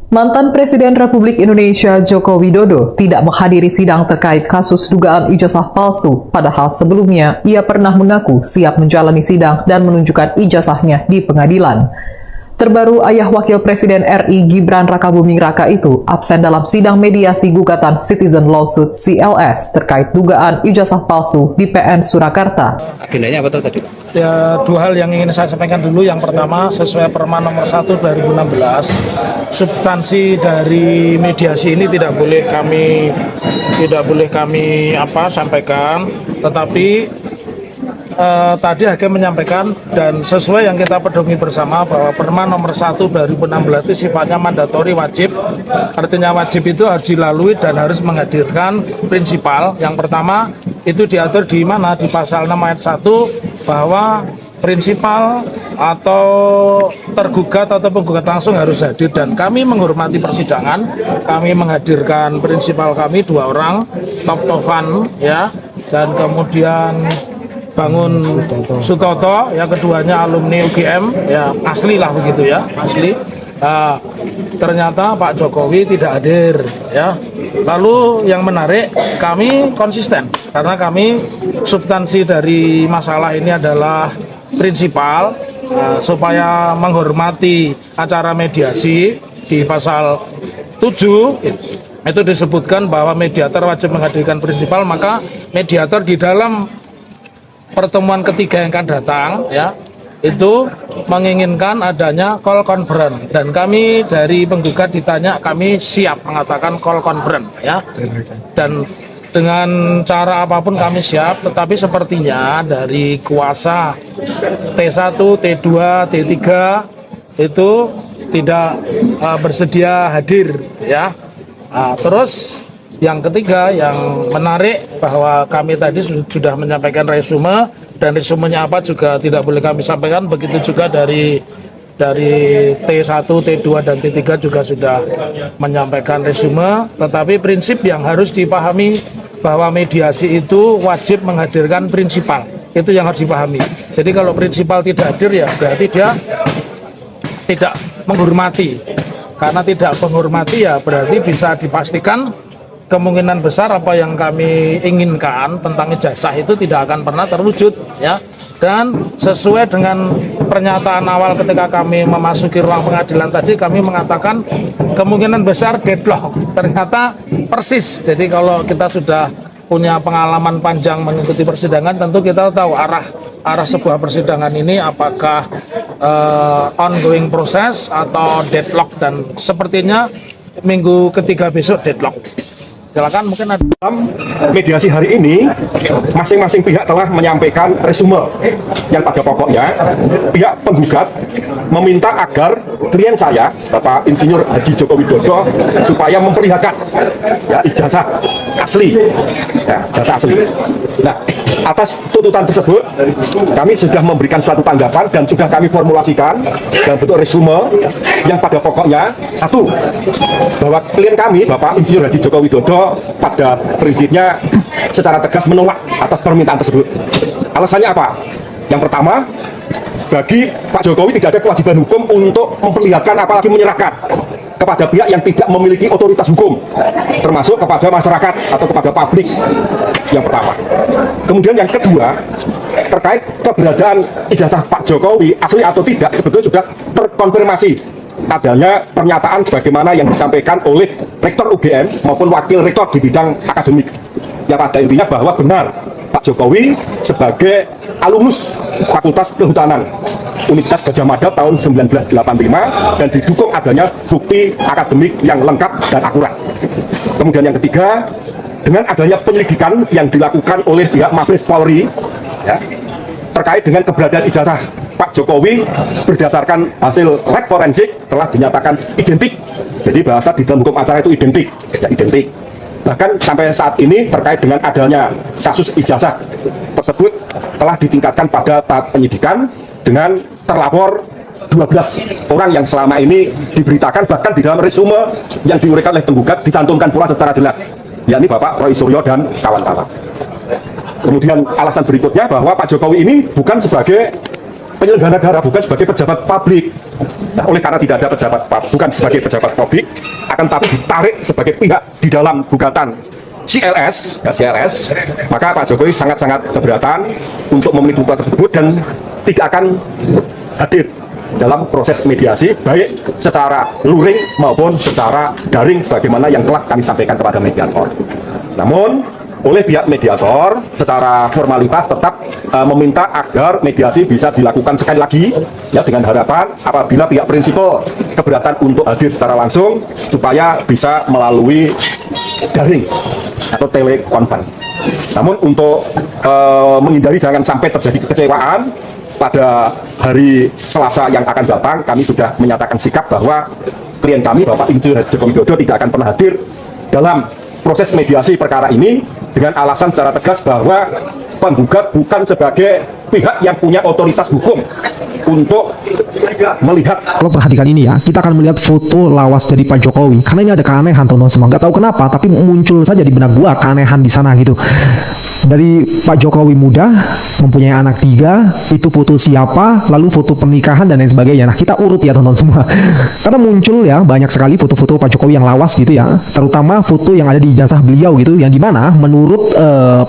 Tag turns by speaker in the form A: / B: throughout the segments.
A: Mantan Presiden Republik Indonesia Joko Widodo tidak menghadiri sidang terkait kasus dugaan ijazah palsu, padahal sebelumnya ia pernah mengaku siap menjalani sidang dan menunjukkan ijazahnya di pengadilan. Terbaru, ayah Wakil Presiden RI Gibran Rakabuming Raka itu absen dalam sidang mediasi gugatan Citizen Lawsuit CLS terkait dugaan ijazah palsu di PN Surakarta.
B: Agendanya apa tuh tadi, Pak?
C: Ya, dua hal yang ingin saya sampaikan dulu. Yang pertama, sesuai Perma nomor 1 2016, substansi dari mediasi ini tidak boleh kami sampaikan, tetapi tadi hakim menyampaikan dan sesuai yang kita pedomi bersama bahwa Perma nomor 1 2016 itu sifatnya mandatori, wajib. Artinya wajib itu harus dilalui dan harus menghadirkan prinsipal. Yang pertama itu diatur di mana? Di pasal 6 ayat 1 bahwa prinsipal atau tergugat atau penggugat langsung harus hadir, dan kami menghormati persidangan. Kami menghadirkan prinsipal kami 2 orang, Tovan ya, dan kemudian Bangun Sutoto, yang keduanya alumni UGM, ya asli lah begitu ya, asli. Ternyata Pak Jokowi tidak hadir ya. Lalu yang menarik, kami konsisten karena kami substansi dari masalah ini adalah prinsipal, supaya menghormati acara mediasi. Di pasal 7 itu disebutkan bahwa mediator wajib menghadirkan prinsipal, maka mediator di dalam pertemuan ketiga yang akan datang ya itu menginginkan adanya call conference, dan kami dari penggugat ditanya, kami siap mengatakan call conference ya, dan dengan cara apapun kami siap. Tetapi sepertinya dari kuasa T1, T2, T3 itu tidak bersedia hadir ya. Terus yang ketiga yang menarik, bahwa kami tadi sudah menyampaikan resume, dan resumenya apa juga tidak boleh kami sampaikan. Begitu juga dari T1, T2 dan T3 juga sudah menyampaikan resume. Tetapi prinsip yang harus dipahami bahwa mediasi itu wajib menghadirkan prinsipal. Itu yang harus dipahami. Jadi kalau prinsipal tidak hadir ya berarti dia tidak menghormati. Karena tidak menghormati ya berarti bisa dipastikan kemungkinan besar apa yang kami inginkan tentang ijazah itu tidak akan pernah terwujud ya. Dan sesuai dengan pernyataan awal ketika kami memasuki ruang pengadilan tadi, kami mengatakan kemungkinan besar deadlock. Ternyata persis. Jadi kalau kita sudah punya pengalaman panjang mengikuti persidangan, tentu kita tahu arah sebuah persidangan ini apakah ongoing proses atau deadlock, dan sepertinya minggu ketiga besok deadlock. Silakan, mungkin ada.
D: Dalam mediasi hari ini, masing-masing pihak telah menyampaikan resume yang pada pokoknya pihak penggugat meminta agar klien saya, Bapak Insinyur Haji Joko Widodo, supaya memperlihatkan ya, ijazah asli, ya, ijazah asli. Nah, atas tuntutan tersebut, kami sudah memberikan suatu tanggapan dan sudah kami formulasikan dalam bentuk resume yang pada pokoknya, satu, bahwa klien kami, Bapak Insinyur Haji Joko Widodo, pada prinsipnya secara tegas menolak atas permintaan tersebut. Alasannya apa? Yang pertama, bagi Pak Jokowi tidak ada kewajiban hukum untuk memperlihatkan apalagi menyerahkan kepada pihak yang tidak memiliki otoritas hukum, termasuk kepada masyarakat atau kepada publik. Yang pertama. Kemudian yang kedua, terkait keberadaan ijazah Pak Jokowi asli atau tidak, sebetulnya sudah terkonfirmasi adanya pernyataan sebagaimana yang disampaikan oleh Rektor UGM maupun Wakil Rektor di bidang akademik, yang pada intinya bahwa benar Pak Jokowi sebagai alumnus Fakultas Kehutanan Universitas Gadjah Mada tahun 1985 dan didukung adanya bukti akademik yang lengkap dan akurat. Kemudian yang ketiga, dengan adanya penyelidikan yang dilakukan oleh pihak Mabes Polri ya, terkait dengan keberadaan ijazah Pak Jokowi berdasarkan hasil lab forensik telah dinyatakan identik. Jadi bahasa di dalam hukum acara itu identik, ya, identik. Bahkan sampai saat ini terkait dengan adanya kasus ijazah tersebut telah ditingkatkan pada tahap penyidikan dengan terlapor 12 orang yang selama ini diberitakan, bahkan di dalam resume yang diuraikan oleh penggugat dicantumkan pula secara jelas, yakni Bapak Roy Suryo dan kawan-kawan. Kemudian alasan berikutnya bahwa Pak Jokowi ini bukan sebagai penyelenggara negara, bukan sebagai pejabat publik, Nah, oleh karena tidak ada pejabat, bukan sebagai pejabat publik, akan tapi ditarik sebagai pihak di dalam gugatan CLS, ya, CLS, maka Pak Jokowi sangat-sangat keberatan untuk memenuhi tuntutan tersebut dan tidak akan hadir dalam proses mediasi, baik secara luring maupun secara daring sebagaimana yang telah kami sampaikan kepada mediator. Namun oleh pihak mediator secara formalitas tetap meminta agar mediasi bisa dilakukan sekali lagi, ya, dengan harapan apabila pihak prinsipal keberatan untuk hadir secara langsung supaya bisa melalui daring atau telekonferensi. Namun untuk menghindari jangan sampai terjadi kekecewaan, pada hari Selasa yang akan datang kami sudah menyatakan sikap bahwa klien kami Bapak Insinyur Joko Widodo tidak akan pernah hadir dalam proses mediasi perkara ini dengan alasan secara tegas bahwa penggugat bukan sebagai pihak yang punya otoritas hukum untuk melihat.
B: Kalau perhatikan ini ya, kita akan melihat foto lawas dari Pak Jokowi. Karena ini ada keanehan teman-teman semua. Nggak tahu kenapa, tapi muncul saja di benak gua keanehan di sana gitu. Dari Pak Jokowi muda, mempunyai anak 3, itu foto siapa, lalu foto pernikahan dan lain sebagainya. Nah, kita urut ya teman-teman semua. Karena muncul ya banyak sekali foto-foto Pak Jokowi yang lawas gitu ya. Terutama foto yang ada di ijazah beliau gitu, yang dimana menurut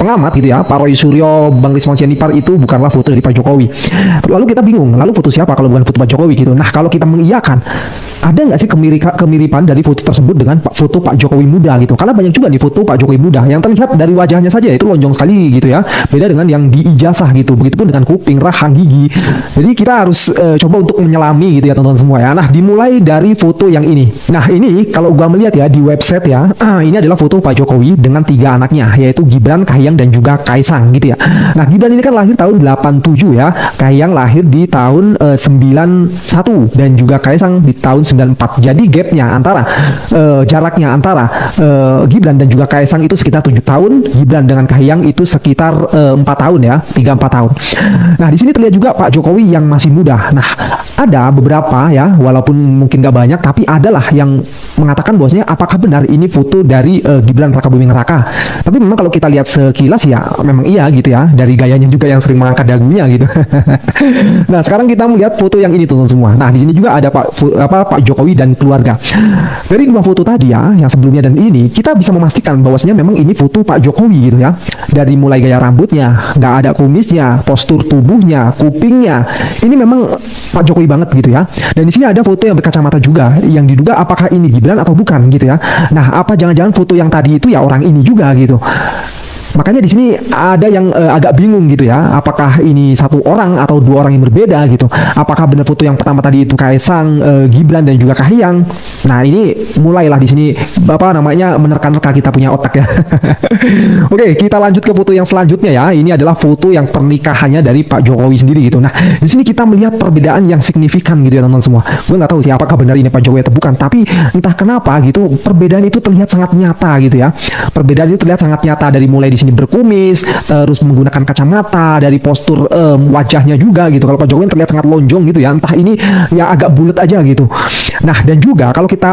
B: pengamat gitu ya, Pak Roy Suryo, Bang Rismon Sianipar itu bukanlah foto dari Pak Jokowi. Lalu kita bingung, lalu foto siapa kalau bukan foto Pak Jokowi gitu. Nah, kalau kita mengiyakan, ada nggak sih kemiripan dari foto tersebut dengan foto Pak Jokowi muda gitu? Karena banyak juga nih foto Pak Jokowi muda yang terlihat dari wajahnya saja itu lonjong sekali gitu ya. Beda dengan yang di ijazah gitu. Begitupun dengan kuping, rahang, gigi. Jadi kita harus coba untuk menyelami gitu ya teman-teman semua ya. Nah, dimulai dari foto yang ini. Nah, ini kalau gua melihat ya di website ya, ini adalah foto Pak Jokowi dengan 3 anaknya, yaitu Gibran, Kahiyang dan juga Kaisang gitu ya. Nah, Gibran ini kan lahir tahun 87 ya. Kahiyang lahir di tahun 91 dan juga Kaisang di tahun 94. Jadi gapnya antara jaraknya antara Gibran dan juga Kaisang itu sekitar 7 tahun. Gibran dengan Kahiyang itu sekitar 4 tahun ya, 3-4 tahun. Nah, di sini terlihat juga Pak Jokowi yang masih muda. Nah, ada beberapa ya, walaupun mungkin gak banyak, tapi adalah yang mengatakan bahwasanya apakah benar ini foto dari Gibran Rakabuming Raka. Tapi memang kalau kita lihat sekilas ya, memang iya gitu ya, dari gayanya juga yang sering mengangkat dagunya gitu. Nah, sekarang kita melihat foto yang ini teman-teman semua. Nah, di sini juga ada Pak Jokowi dan keluarga. Dari 2 foto tadi ya, yang sebelumnya dan ini, kita bisa memastikan bahwasanya memang ini foto Pak Jokowi gitu ya. Dari mulai gaya rambutnya, nggak ada kumisnya, postur tubuhnya, kupingnya, ini memang Pak Jokowi banget gitu ya. Dan di sini ada foto yang berkacamata juga, yang diduga apakah ini Gibran atau bukan gitu ya. Nah, apa jangan-jangan foto yang tadi itu ya orang ini juga gitu. Makanya di sini ada yang agak bingung gitu ya, apakah ini satu orang atau 2 orang yang berbeda gitu. Apakah benar foto yang pertama tadi itu Kaisang, Gibran dan juga Kahiyang. Nah, ini mulailah di sini menerka-nerka kita punya otak ya. Oke, kita lanjut ke foto yang selanjutnya ya. Ini adalah foto yang pernikahannya dari Pak Jokowi sendiri gitu. Nah, di sini kita melihat perbedaan yang signifikan gitu ya teman-teman semua. Gue nggak tahu sih apakah benar ini Pak Jokowi atau bukan, tapi entah kenapa gitu perbedaan itu terlihat sangat nyata gitu ya. Perbedaan itu terlihat sangat nyata dari mulai di sini berkumis, terus menggunakan kacamata, dari postur wajahnya juga gitu. Kalau Pak Jokowi terlihat sangat lonjong gitu ya, entah ini ya agak bulat aja gitu. Nah, dan juga kalau kita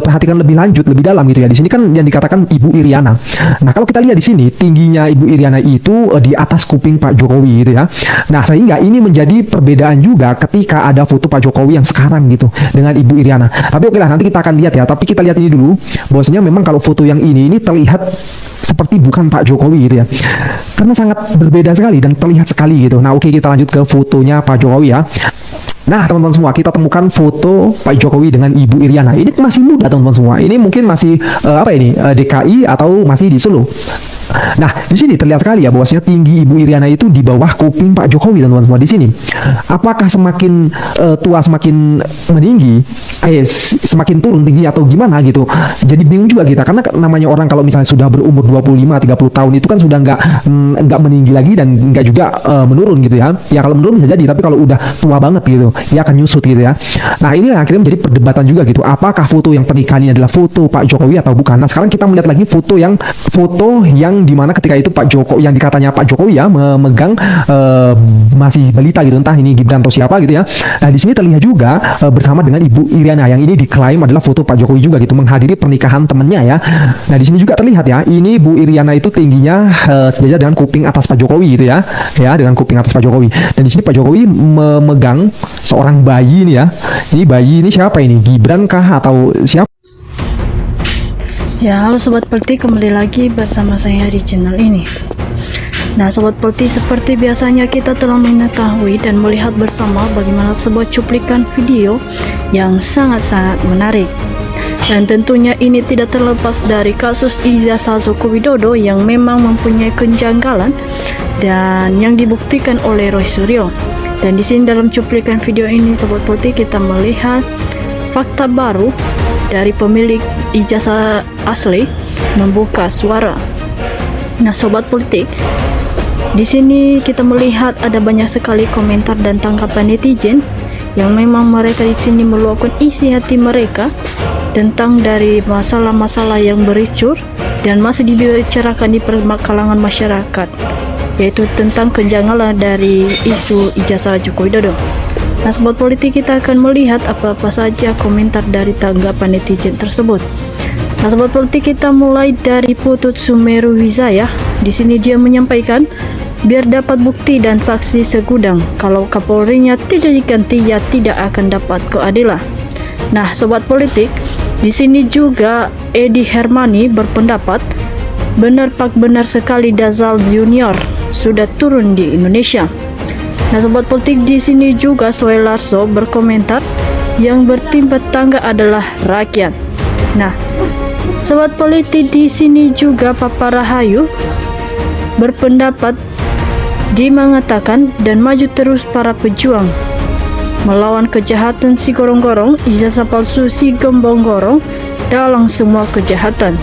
B: perhatikan lebih lanjut, lebih dalam gitu ya, di sini kan yang dikatakan Ibu Iriana. Nah, kalau kita lihat di sini tingginya Ibu Iriana itu di atas kuping Pak Jokowi gitu ya. Nah, sehingga ini menjadi perbedaan juga ketika ada foto Pak Jokowi yang sekarang gitu dengan Ibu Iriana. Tapi oke lah, nanti kita akan lihat ya. Tapi kita lihat ini dulu, bahwasanya memang kalau foto yang ini terlihat seperti bukan Pak Jokowi gitu ya, karena sangat berbeda sekali dan terlihat sekali gitu. Nah, oke, kita lanjut ke fotonya Pak Jokowi ya. Nah, teman-teman semua, kita temukan foto Pak Jokowi dengan Ibu Iriana. Ini masih muda teman-teman semua. Ini mungkin masih DKI atau masih di Solo. Nah, di sini terlihat sekali ya bahwasanya tinggi Ibu Iriana itu di bawah kuping Pak Jokowi teman-teman semua di sini. Apakah semakin tua semakin meninggi, semakin turun tinggi atau gimana gitu? Jadi bingung juga kita, karena namanya orang kalau misalnya sudah berumur 25-30 tahun itu kan sudah nggak meninggi lagi dan nggak juga menurun gitu ya. Ya kalau menurun bisa jadi, tapi kalau udah tua banget gitu, dia akan nyusut gitu ya. Nah, ini akhirnya menjadi perdebatan juga gitu. Apakah foto yang pernikahan ini adalah foto Pak Jokowi atau bukan? Nah, sekarang kita melihat lagi foto yang dimana ketika itu Pak Jokowi, yang dikatanya Pak Jokowi ya memegang masih balita gitu, entah ini Gibran atau siapa gitu ya. Nah, di sini terlihat juga bersama dengan Ibu Iriana, yang ini diklaim adalah foto Pak Jokowi juga gitu, menghadiri pernikahan temannya ya. Nah, di sini juga terlihat ya, ini Bu Iriana itu tingginya sejajar dengan kuping atas Pak Jokowi gitu ya, dengan kuping atas Pak Jokowi. Dan di sini Pak Jokowi memegang seorang bayi nih ya. Ini bayi ini siapa ini? Gibran kah atau siapa?
E: Ya, halo Sobat Politi, kembali lagi bersama saya di channel ini. Nah, Sobat Politi, seperti biasanya kita telah mengetahui dan melihat bersama bagaimana sebuah cuplikan video yang sangat-sangat menarik. Dan tentunya ini tidak terlepas dari kasus ijazah Joko Widodo yang memang mempunyai kejanggalan dan yang dibuktikan oleh Roy Suryo. Dan di sini dalam cuplikan video ini, Sobat Politi, kita melihat fakta baru dari pemilik ijazah asli membuka suara. Nah, Sobat Politik, di sini kita melihat ada banyak sekali komentar dan tanggapan netizen yang memang mereka di sini meluapkan isi hati mereka tentang dari masalah-masalah yang bericur dan masih dibicarakan di kalangan masyarakat, yaitu tentang kejanggalan dari isu ijazah Joko Widodo. Nah, Sobat Politik, kita akan melihat apa-apa saja komentar dari tanggapan netizen tersebut. Nah, Sobat Politik, kita mulai dari Putut Sumeru Wijaya. Di sini dia menyampaikan, biar dapat bukti dan saksi segudang. Kalau Kapolrinya tidak diganti, ya tidak akan dapat keadilan. Nah, Sobat Politik, di sini juga Edi Hermani berpendapat, benar Pak, benar sekali Dazal Junior sudah turun di Indonesia. Nah, Sobat Politik, di sini juga Soelarso berkomentar, yang bertimpa tangga adalah rakyat. Nah, Sobat Politik, di sini juga Papa Rahayu berpendapat, dia mengatakan dan maju terus para pejuang melawan kejahatan si gorong-gorong, ijazah palsu si gembong-gorong dalam semua kejahatan.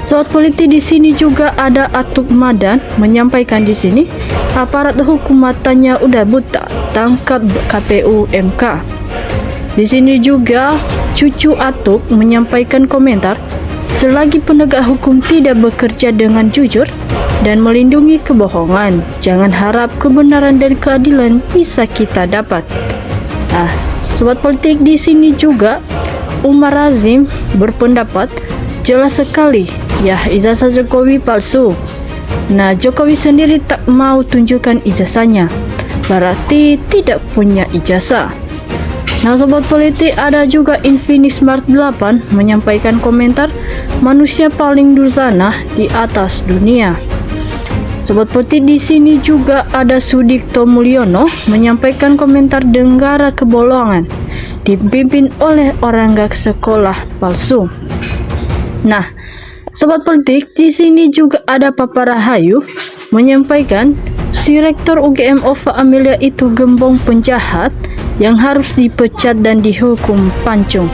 E: Sobat Politik, di sini juga ada Atuk Madan menyampaikan di sini, aparat hukum matanya udah buta, tangkap KPU MK. Di sini juga cucu Atuk menyampaikan komentar, selagi penegak hukum tidak bekerja dengan jujur dan melindungi kebohongan, jangan harap kebenaran dan keadilan bisa kita dapat. Nah, Sobat Politik, di sini juga Umar Azim berpendapat, jelas sekali ya ijazah Jokowi palsu. Nah, Jokowi sendiri tak mau tunjukkan ijazahnya, berarti tidak punya ijazah. Nah, Sobat Politik, ada juga Infinix Smart 8 menyampaikan komentar, manusia paling dursana di atas dunia. Sobat Politik, di sini juga ada Sudikto Mulyono menyampaikan komentar, Denggara kebolongan dipimpin oleh orang gak sekolah palsu. Nah, Sobat Politik, di sini juga ada Papa Rahayu menyampaikan, si Rektor UGM Ova Amelia itu gembong penjahat yang harus dipecat dan dihukum pancung.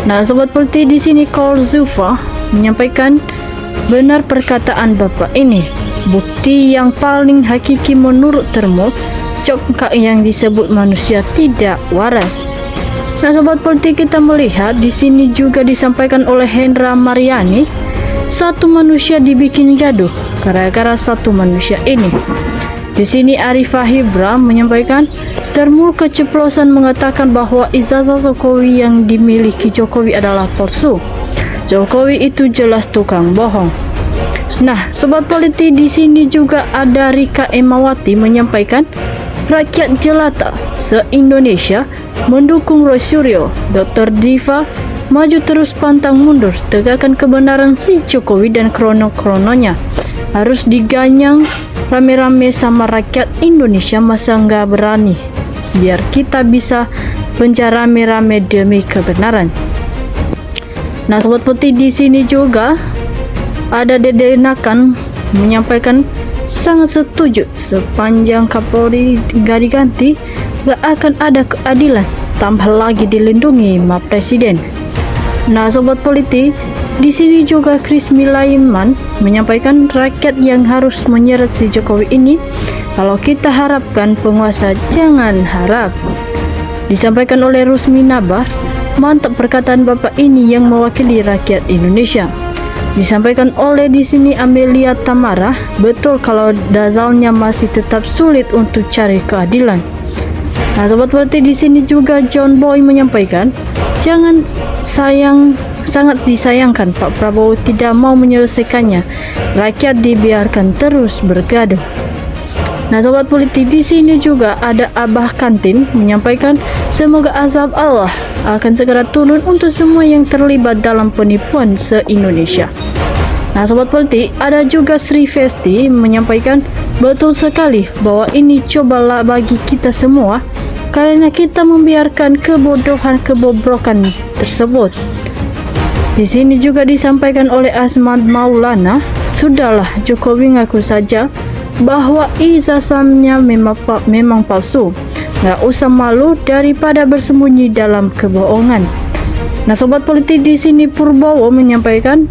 E: Nah, Sobat Politik, di sini Kol Zufa menyampaikan, benar perkataan Bapak ini. Bukti yang paling hakiki menurut Termo, congkak yang disebut manusia tidak waras. Nah, Sobat Politik, kita melihat di sini juga disampaikan oleh Hendra Mariani, satu manusia dibikin gaduh gara-gara satu manusia ini. Di sini Arifah Hibra menyampaikan, Termul keceplosan mengatakan bahwa ijazah Jokowi yang dimiliki Jokowi adalah palsu. Jokowi itu jelas tukang bohong. Nah, Sobat Politik, di sini juga ada Rika Emawati menyampaikan, rakyat jelata se-Indonesia mendukung Roy Suryo, Dr. Diva maju terus pantang mundur, tegakkan kebenaran si Jokowi dan krono-krononya harus diganyang rame-rame sama rakyat Indonesia, masa nggak berani, biar kita bisa penjara rame-rame demi kebenaran. Nah, Sobat Politik, di sini juga ada Dede Nakan menyampaikan, sangat setuju, sepanjang Kapolri gak diganti gak akan ada keadilan, tambah lagi dilindungi sama Presiden. Nah, Sobat Politik, di sini juga Chris Milaiman menyampaikan, rakyat yang harus menyeret si Jokowi ini, kalau kita harapkan penguasa jangan harap. Disampaikan oleh Rusmi Nabar, mantap perkataan Bapak ini yang mewakili rakyat Indonesia. Disampaikan oleh di sini Amelia Tamara, betul kalau Dazalnya masih tetap sulit untuk cari keadilan. Nah, Sobat Politik, di sini juga John Boy menyampaikan, sangat disayangkan Pak Prabowo tidak mau menyelesaikannya. Rakyat dibiarkan terus bergaduh. Nah, sobat politik, di sini juga ada Abah Kantin menyampaikan semoga azab Allah akan segera turun untuk semua yang terlibat dalam penipuan se-Indonesia. Nah, sobat politik, ada juga Sri Festi menyampaikan betul sekali bahwa ini cobalah bagi kita semua karena kita membiarkan kebobrokan tersebut. Di sini juga disampaikan oleh Asmad Maulana, sudahlah Jokowi ngaku saja bahwa ijazahnya memang palsu. Nggak usah malu daripada bersembunyi dalam kebohongan. Nah, sobat politik, di sini Purbowo menyampaikan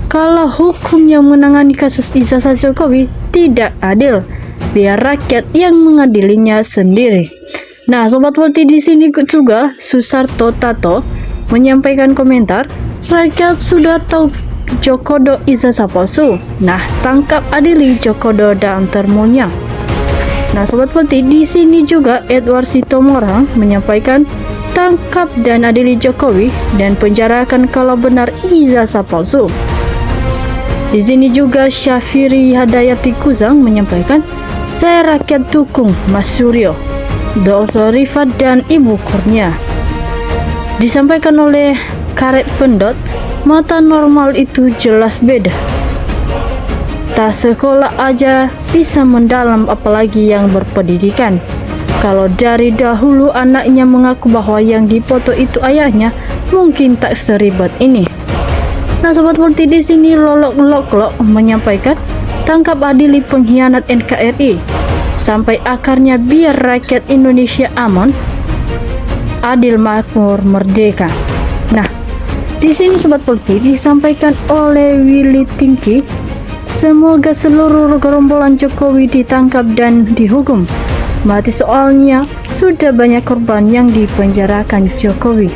E: kalau hukum yang menangani kasus ijazah Jokowi tidak adil, biar rakyat yang mengadilinya sendiri. Nah, sobat politik, di sini juga Susarto Tato menyampaikan komentar, rakyat sudah tahu Jokodo ijazah palsu. Nah, tangkap adili Jokodo dan termunya. Nah, sobat politik, di sini juga Edward Sitomorang menyampaikan tangkap dan adili Jokowi dan penjarakan kalau benar ijazah palsu. Di sini juga Syafiri Hadayati Kuzang menyampaikan, saya rakyat dukung Mas Suryo, Dr. Rifat dan Ibu Kurnia. Disampaikan oleh Karet Pendot, mata normal itu jelas beda. Tak sekolah aja bisa mendalam apalagi yang berpendidikan. Kalau dari dahulu anaknya mengaku bahwa yang dipoto itu ayahnya, mungkin tak seribet ini. Nah, sobat politik, di sini Lolok menyampaikan tangkap adili pengkhianat NKRI sampai akarnya biar rakyat Indonesia aman, adil, makmur, merdeka. Nah, di sini sobat politik disampaikan oleh Willy Tingki, semoga seluruh gerombolan Jokowi ditangkap dan dihukum mati, soalnya sudah banyak korban yang dipenjarakan Jokowi.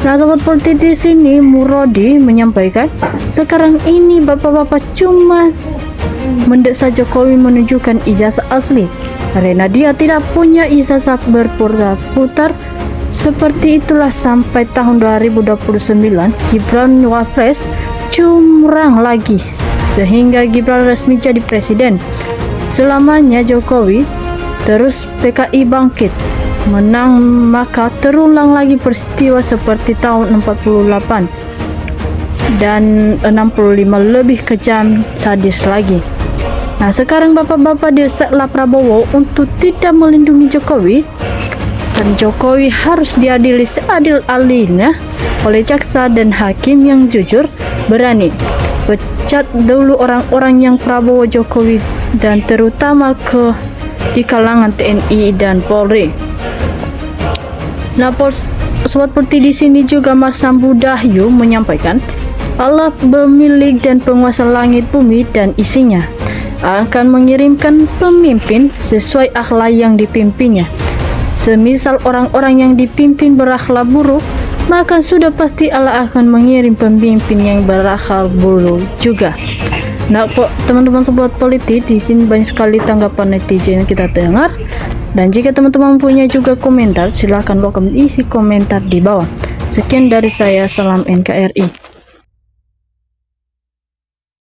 E: Nah, sobat politik, di sini Murodi menyampaikan sekarang ini bapak-bapak cuma mendesak Jokowi menunjukkan ijazah asli karena dia tidak punya ijazah berputar-putar. Seperti itulah sampai tahun 2029 Gibran Wapres curang lagi sehingga Gibran resmi jadi presiden. Selamanya Jokowi terus PKI bangkit menang, maka terulang lagi peristiwa seperti tahun 48 dan 65 lebih kejam, sadis lagi. Nah, sekarang bapak-bapak desaklah Prabowo untuk tidak melindungi Jokowi, dan Jokowi harus diadili seadil-adilnya oleh jaksa dan hakim yang jujur, berani. Pecat dulu orang-orang yang Prabowo Jokowi dan terutama di kalangan TNI dan Polri. Nah, sobat politik, di sini juga Mas Sambu Dahyu menyampaikan Allah pemilik dan penguasa langit bumi dan isinya akan mengirimkan pemimpin sesuai akhlak yang dipimpinnya. Semisal orang-orang yang dipimpin berakhlak buruk, maka sudah pasti Allah akan mengirim pemimpin yang berakhlak buruk juga. Nah, teman-teman sobat politik, di sini banyak sekali tanggapan netizen yang kita dengar. Dan jika teman-teman punya juga komentar, silahkan isi komentar di bawah. Sekian dari saya, salam NKRI.